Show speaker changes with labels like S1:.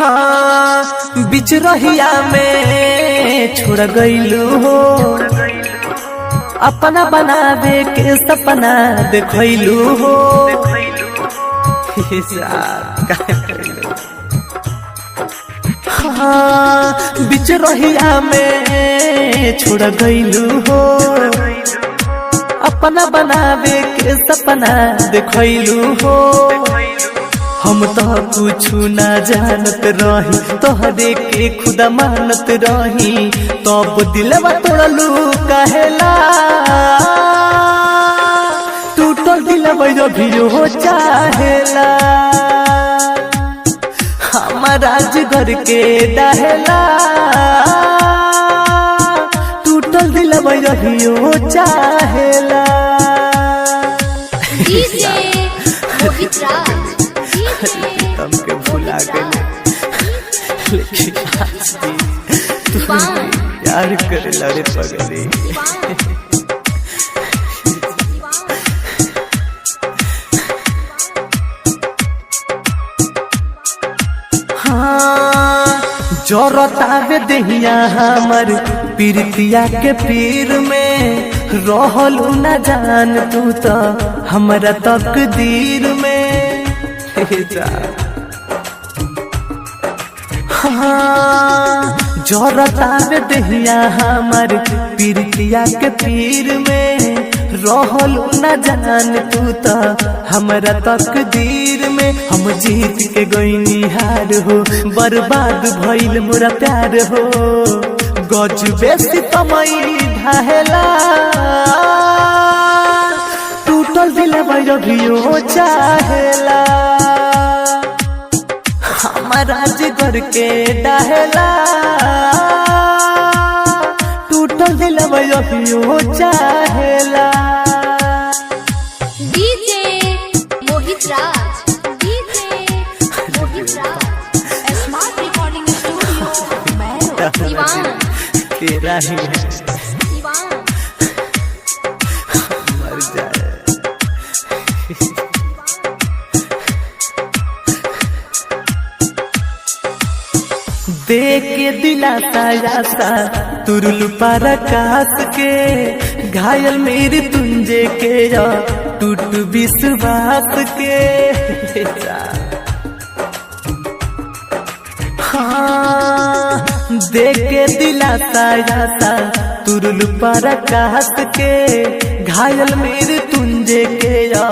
S1: हाँ बिच रहिया में छोड़ गईलू हो, अपना बनावे के सपना देखलू हो। हाँ बिच रहिया में छोड़ गईलू हो, अपना बनावे के सपना देखलू हो। हम तो कुछ ना जानत रही, तोहरे के खुदा मानत रही, तब दिलवा तोड़लू कहेला। टूटल दिलवा अभी हो चाहेला, हमारा घर के डहेला। टूटल दिलवा अभी हो चाहेला। हमके भुला गए, लेकिन यार करे लड़े पगले। हाँ जोरतावे देहिया हमर पीरतिया के पीर में, रहलू न जान तू तो हमरा तकदीर में। हाँ जोरतावे देहिया हमर पीरतिया के पीर में, रहलू न जान तू तो हमरा तकदीर में। हम जीत के गईनी हार हो, बर्बाद भइल मोरा प्यार हो। गजबे सितमई ढाहेला, टूटल दिलवा अभी हो चाहेला, हमारा जिगर के डहेला। टूटल दिलवा अभी हो चाहेला।
S2: मोहित राज, मोहित राज, स्मार्ट रिकॉर्डिंग स्टूडियो मैरो।
S1: तेरा ही है मर जाए। देख के दिलासा यासा तुरुल पर आकाश के, घायल मेरी तुंजे के या टूट विश्वास के। हाँ देख के दिलासा यासा तुरुल पर आकाश के, घायल मेरी तुंजे के या